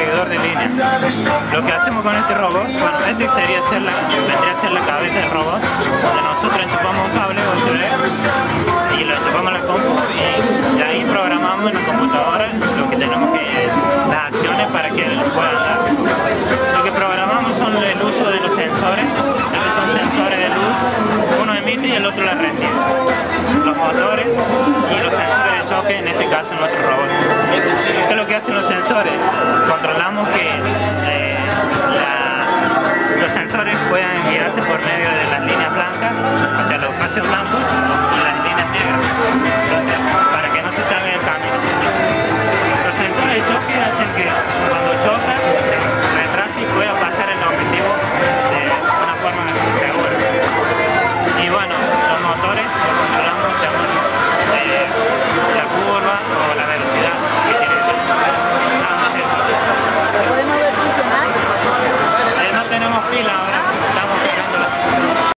seguidor de líneas. Lo que hacemos con este robot, bueno, este vendría a ser la cabeza del robot, donde nosotros enchufamos un cable USB y lo enchufamos a la compu y de ahí programamos en la computadora lo que tenemos que, las acciones para que él pueda andar. Lo que programamos son el uso de los sensores, estos son sensores de luz, uno emite y el otro la recibe. Los motores y los sensores de choque, en este caso nuestro robot. ¿Qué es lo que hacen los sensores? Controlamos que los sensores puedan guiarse por medio de las líneas blancas, o sea los espacios blancos y las líneas negras.